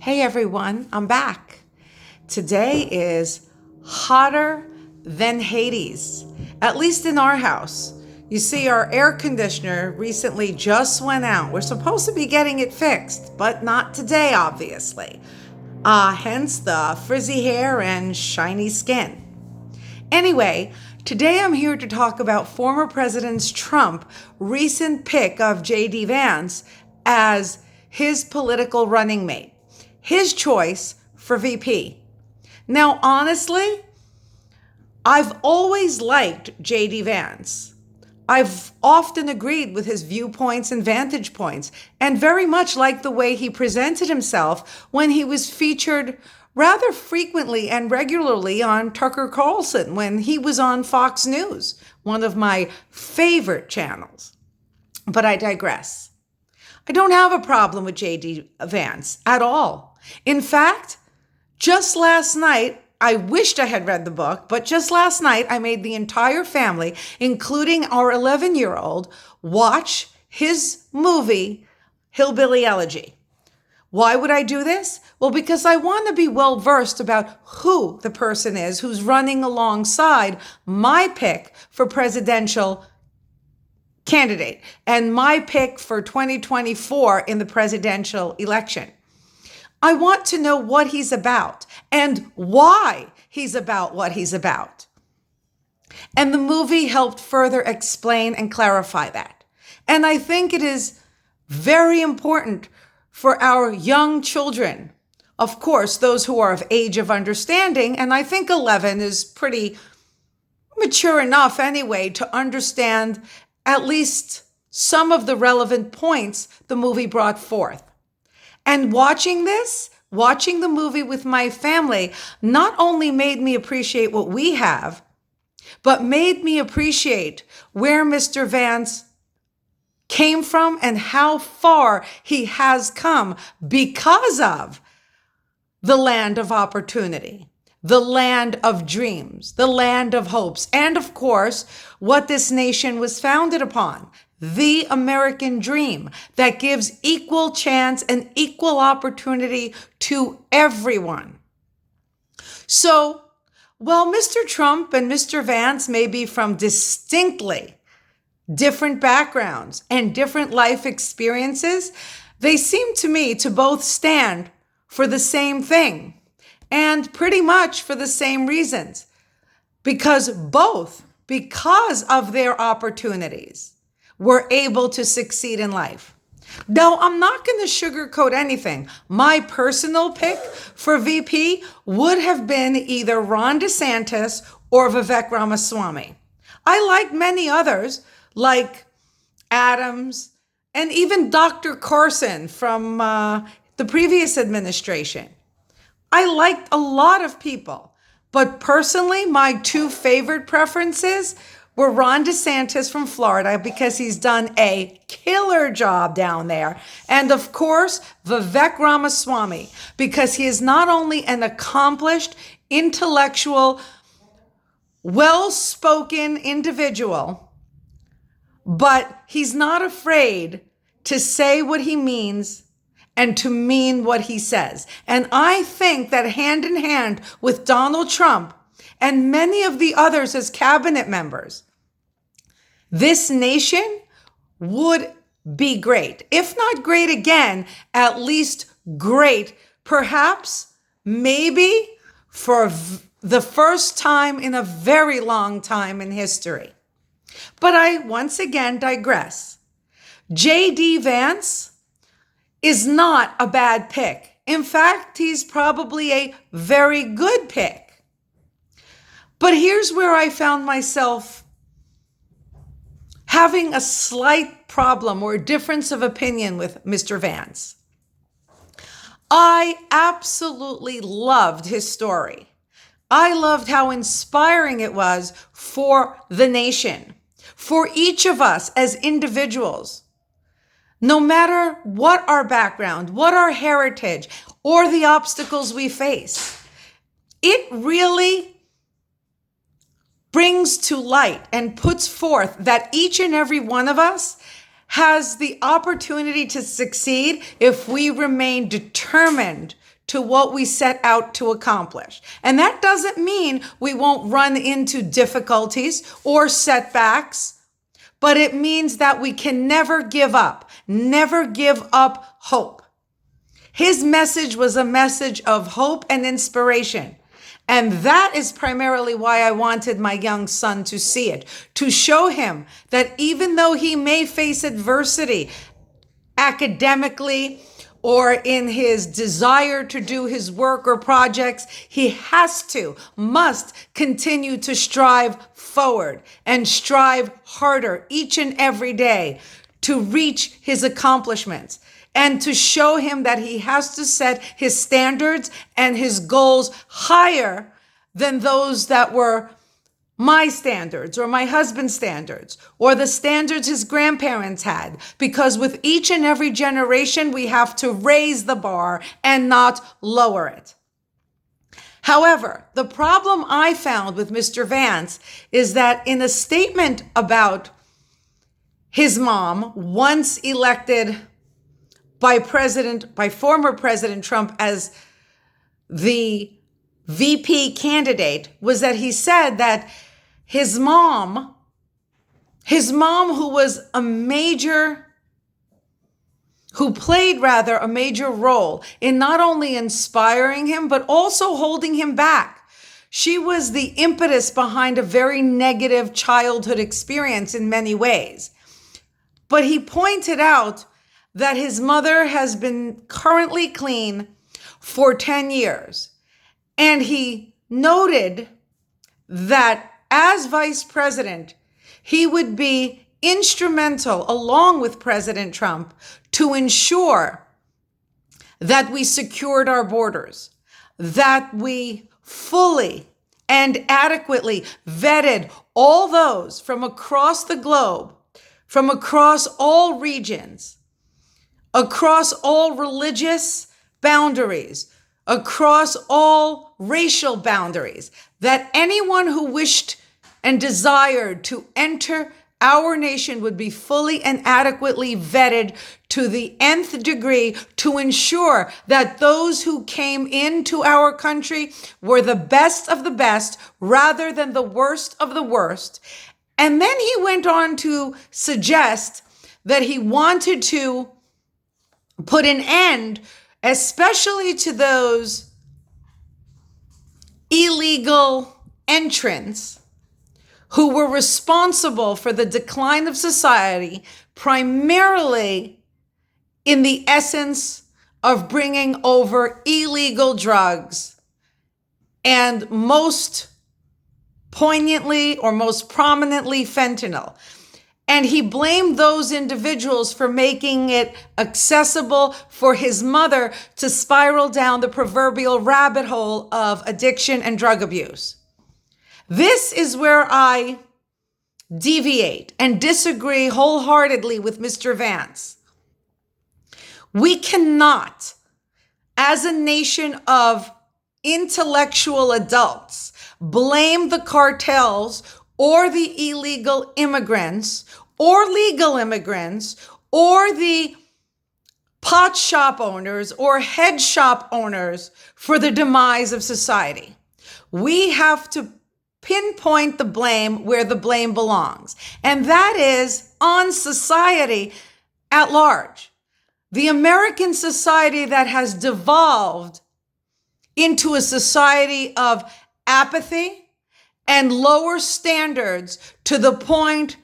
Hey everyone, I'm back. Today is hotter than Hades, at least in our house. You see, our air conditioner recently just went out. We're supposed to be getting it fixed, but not today, obviously. Hence the frizzy hair and shiny skin. Anyway, today I'm here to talk about former President Trump's recent pick of J.D. Vance as his political running mate. His choice for VP. Now, honestly, I've always liked J.D. Vance. I've often agreed with his viewpoints and vantage points, and very much liked the way he presented himself when he was featured rather frequently and regularly on Tucker Carlson when he was on Fox News, one of my favorite channels. But I digress. I don't have a problem with J.D. Vance at all. In fact, just last night, I wished I had read the book, but just last night, I made the entire family, including our 11-year-old, watch his movie, Hillbilly Elegy. Why would I do this? Well, because I want to be well versed about who the person is who's running alongside my pick for presidential candidate and my pick for 2024 in the presidential election. I want to know what he's about and why he's about what he's about. And the movie helped further explain and clarify that. And I think it is very important for our young children, of course, those who are of age of understanding, and I think 11 is pretty mature enough anyway to understand at least some of the relevant points the movie brought forth. And watching the movie with my family, not only made me appreciate what we have, but made me appreciate where Mr. Vance came from and how far he has come because of the land of opportunity, the land of dreams, the land of hopes, and of course, what this nation was founded upon. The American dream that gives equal chance and equal opportunity to everyone. So, while Mr. Trump and Mr. Vance may be from distinctly different backgrounds and different life experiences, they seem to me to both stand for the same thing and pretty much for the same reasons. Because of their opportunities, were able to succeed in life. Now, I'm not going to sugarcoat anything. My personal pick for VP would have been either Ron DeSantis or Vivek Ramaswamy. I like many others, like Adams and even Dr. Carson from the previous administration. I liked a lot of people, but personally, my two favorite preferences were Ron DeSantis from Florida because he's done a killer job down there. And of course, Vivek Ramaswamy, because he is not only an accomplished, intellectual, well-spoken individual, but he's not afraid to say what he means and to mean what he says. And I think that hand in hand with Donald Trump and many of the others as cabinet members, this nation would be great. If not great again, at least great, perhaps, maybe for the first time in a very long time in history. But I once again digress. J.D. Vance is not a bad pick. In fact, he's probably a very good pick. But here's where I found myself having a slight problem or difference of opinion with Mr. Vance. I absolutely loved his story. I loved how inspiring it was for the nation, for each of us as individuals, no matter what our background, what our heritage, or the obstacles we face. It really brings to light and puts forth that each and every one of us has the opportunity to succeed if we remain determined to what we set out to accomplish. And that doesn't mean we won't run into difficulties or setbacks, but it means that we can never give up hope. His message was a message of hope and inspiration. And that is primarily why I wanted my young son to see it, to show him that even though he may face adversity academically or in his desire to do his work or projects, he must continue to strive forward and strive harder each and every day to reach his accomplishments, and to show him that he has to set his standards and his goals higher than those that were my standards or my husband's standards or the standards his grandparents had. Because with each and every generation, we have to raise the bar and not lower it. However, the problem I found with Mr. Vance is that in a statement about his mom, once elected by former President Trump as the VP candidate, was that he said that his mom who played a major role in not only inspiring him, but also holding him back. She was the impetus behind a very negative childhood experience in many ways. But he pointed out that his mother has been currently clean for 10 years. And he noted that as vice president, he would be instrumental, along with President Trump, to ensure that we secured our borders, that we fully and adequately vetted all those from across the globe, from across all regions, across all religious boundaries, across all racial boundaries, that anyone who wished and desired to enter our nation would be fully and adequately vetted to the nth degree to ensure that those who came into our country were the best of the best rather than the worst of the worst. And then he went on to suggest that he wanted to put an end, especially to those illegal entrants who were responsible for the decline of society, primarily in the essence of bringing over illegal drugs, and most poignantly or most prominently fentanyl. And he blamed those individuals for making it accessible for his mother to spiral down the proverbial rabbit hole of addiction and drug abuse. This is where I deviate and disagree wholeheartedly with Mr. Vance. We cannot, as a nation of intellectual adults, blame the cartels or the illegal immigrants or legal immigrants or the pot shop owners or head shop owners for the demise of society. We have to pinpoint the blame where the blame belongs, and that is on society at large. The American society that has devolved into a society of apathy and lower standards to the point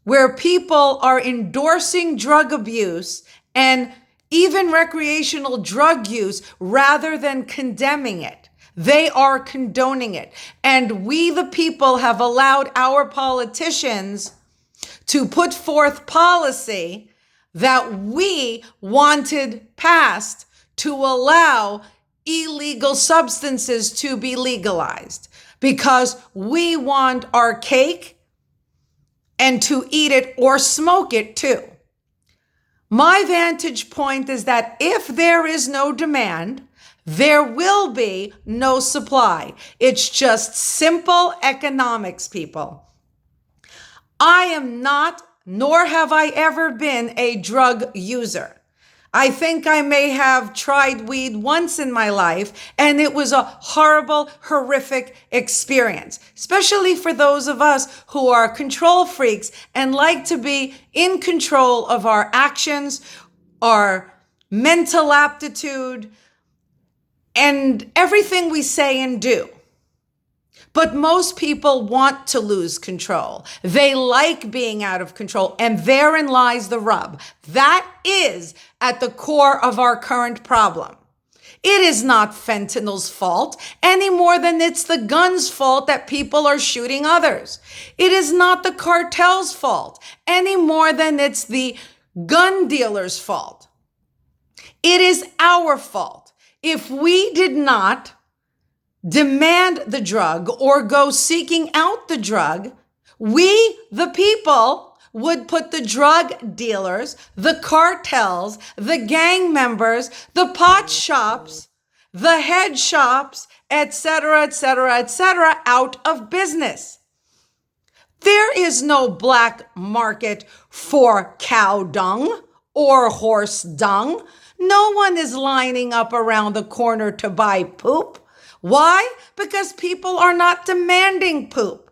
where people are endorsing drug abuse and even recreational drug use rather than condemning it. They are condoning it. And we, the people, have allowed our politicians to put forth policy that we wanted passed to allow illegal substances to be legalized, because we want our cake and to eat it or smoke it too. My vantage point is that if there is no demand, there will be no supply. It's just simple economics, people. I am not nor have I ever been a drug user. I think I may have tried weed once in my life, and it was a horrible, horrific experience, especially for those of us who are control freaks and like to be in control of our actions, our mental aptitude, and everything we say and do. But most people want to lose control. They like being out of control, and therein lies the rub. That is at the core of our current problem. It is not fentanyl's fault any more than it's the gun's fault that people are shooting others. It is not the cartel's fault any more than it's the gun dealer's fault. It is our fault. If we did not demand the drug or go seeking out the drug, we, the people, would put the drug dealers, the cartels, the gang members, the pot shops, the head shops, etc., etc., etc., out of business. There is no black market for cow dung or horse dung. No one is lining up around the corner to buy poop. Why? Because people are not demanding poop.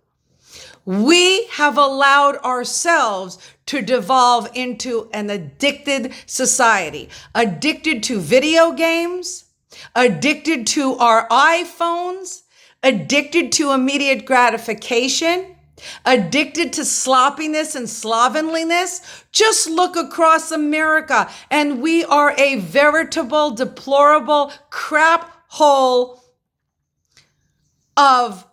We have allowed ourselves to devolve into an addicted society, addicted to video games, addicted to our iPhones, addicted to immediate gratification, addicted to sloppiness and slovenliness. Just look across America and we are a veritable, deplorable crap hole of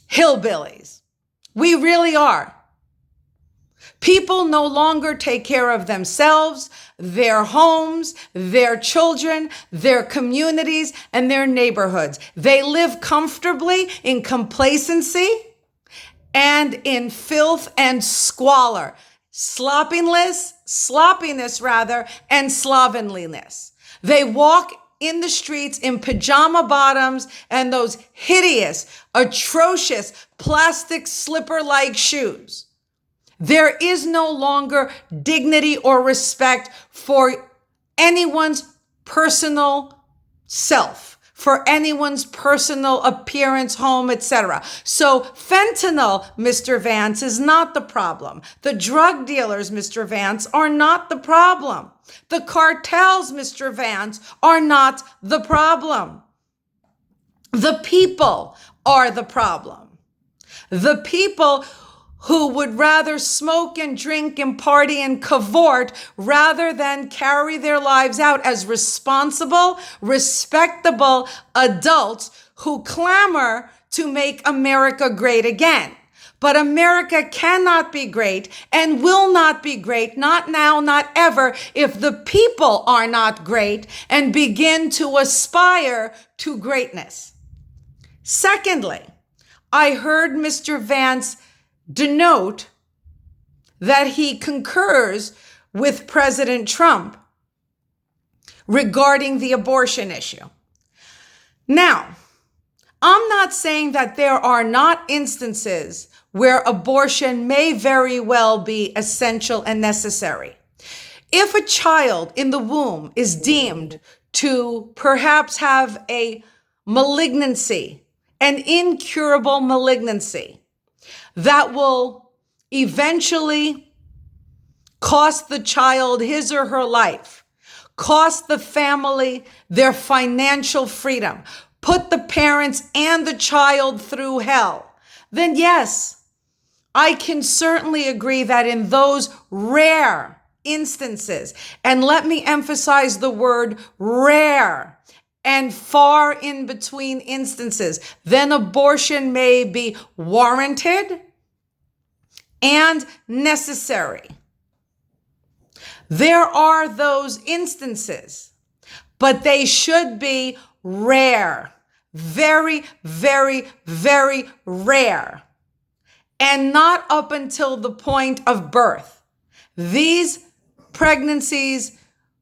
hillbillies. We really are. People no longer take care of themselves, their homes, their children, their communities, and their neighborhoods. They live comfortably in complacency and in filth and squalor, sloppiness, and slovenliness. They walk in the streets in pajama bottoms and those hideous, atrocious plastic slipper-like shoes. There is no longer dignity or respect for anyone's personal self, for anyone's personal appearance, home, etc. So fentanyl, Mr. Vance, is not the problem. The drug dealers, Mr. Vance, are not the problem. The cartels, Mr. Vance, are not the problem. The people are the problem. The people who would rather smoke and drink and party and cavort rather than carry their lives out as responsible, respectable adults who clamor to make America great again. But America cannot be great and will not be great, not now, not ever, if the people are not great and begin to aspire to greatness. Secondly, I heard Mr. Vance denote that he concurs with President Trump regarding the abortion issue. Now, I'm not saying that there are not instances where abortion may very well be essential and necessary. If a child in the womb is deemed to perhaps have a malignancy, an incurable malignancy, that will eventually cost the child his or her life, cost the family their financial freedom, put the parents and the child through hell, then yes, I can certainly agree that in those rare instances, and let me emphasize the word rare and far in between instances, then abortion may be warranted and necessary. There are those instances, but they should be rare, very, very, very rare, and not up until the point of birth. These pregnancies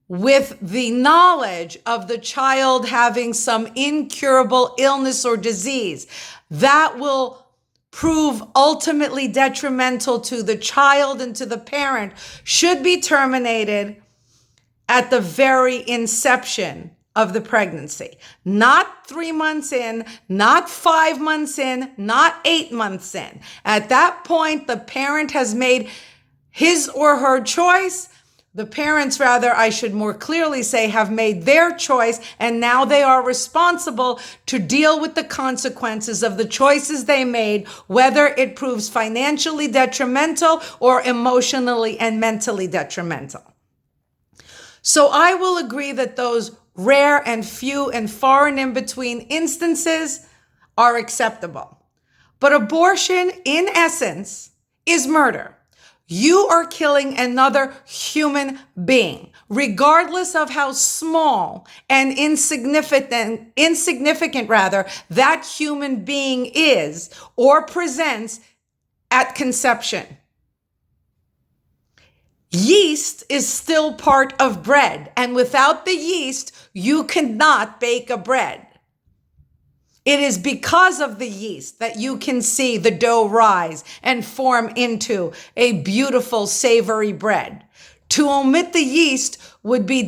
with the knowledge of the child having some incurable illness or disease, that will prove ultimately detrimental to the child and to the parent should be terminated at the very inception of the pregnancy. Not 3 months in, not 5 months in, not 8 months in. At that point, the parent has made his or her choice. The parents, rather, I should more clearly say, have made their choice, and now they are responsible to deal with the consequences of the choices they made, whether it proves financially detrimental or emotionally and mentally detrimental. So I will agree that those rare and few and far and in between instances are acceptable. But abortion, in essence, is murder. You are killing another human being, regardless of how small and insignificant that human being is or presents at conception. Yeast is still part of bread, and without the yeast, you cannot bake a bread. It is because of the yeast that you can see the dough rise and form into a beautiful, savory bread. To omit the yeast would be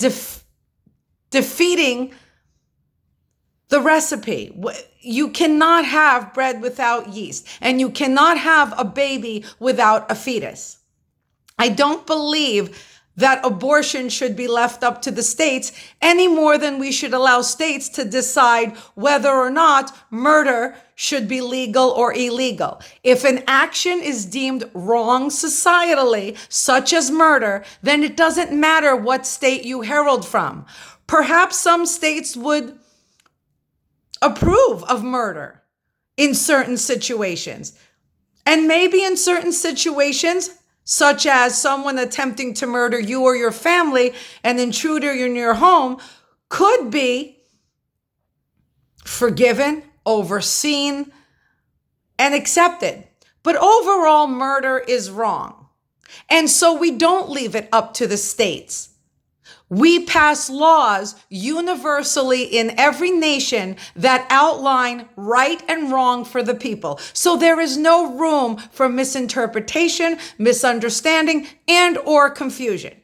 defeating the recipe. You cannot have bread without yeast, and you cannot have a baby without a fetus. I don't believe that abortion should be left up to the states any more than we should allow states to decide whether or not murder should be legal or illegal. If an action is deemed wrong societally, such as murder, then it doesn't matter what state you herald from. Perhaps some states would approve of murder in certain situations. And maybe in certain situations, such as someone attempting to murder you or your family, an intruder in your home, could be forgiven, overseen, and accepted. But overall, murder is wrong. And so we don't leave it up to the states. We pass laws universally in every nation that outline right and wrong for the people. So there is no room for misinterpretation, misunderstanding, and or confusion.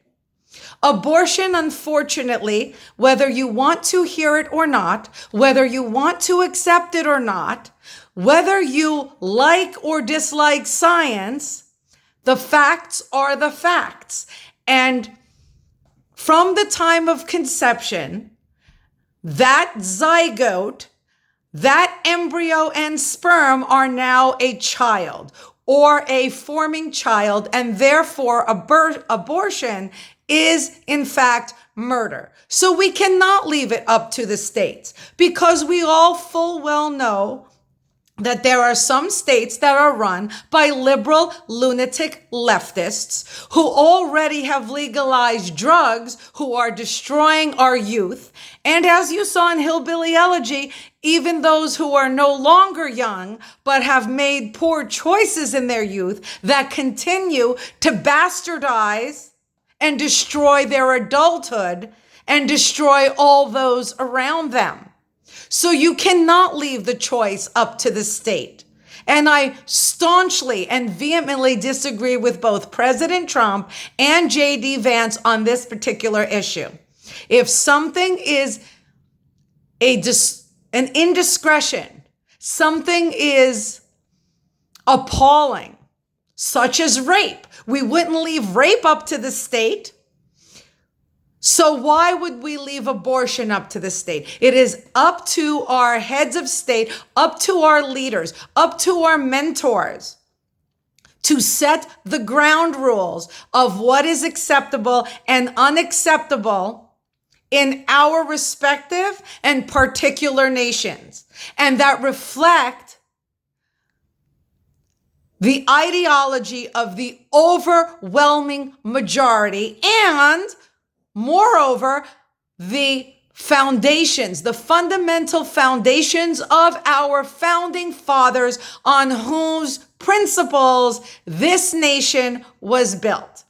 Abortion, unfortunately, whether you want to hear it or not, whether you want to accept it or not, whether you like or dislike science, the facts are the facts. And from the time of conception, that zygote, that embryo and sperm are now a child or a forming child, and therefore abortion is in fact murder. So we cannot leave it up to the states, because we all full well know that there are some states that are run by liberal, lunatic leftists who already have legalized drugs, who are destroying our youth. And as you saw in Hillbilly Elegy, even those who are no longer young, but have made poor choices in their youth, that continue to bastardize and destroy their adulthood and destroy all those around them. So you cannot leave the choice up to the state. And I staunchly and vehemently disagree with both President Trump and J.D. Vance on this particular issue. If something is an indiscretion, something is appalling, such as rape, we wouldn't leave rape up to the state. So why would we leave abortion up to the state? It is up to our heads of state, up to our leaders, up to our mentors to set the ground rules of what is acceptable and unacceptable in our respective and particular nations, and that reflect the ideology of the overwhelming majority, and moreover, the foundations, the fundamental foundations of our founding fathers on whose principles this nation was built.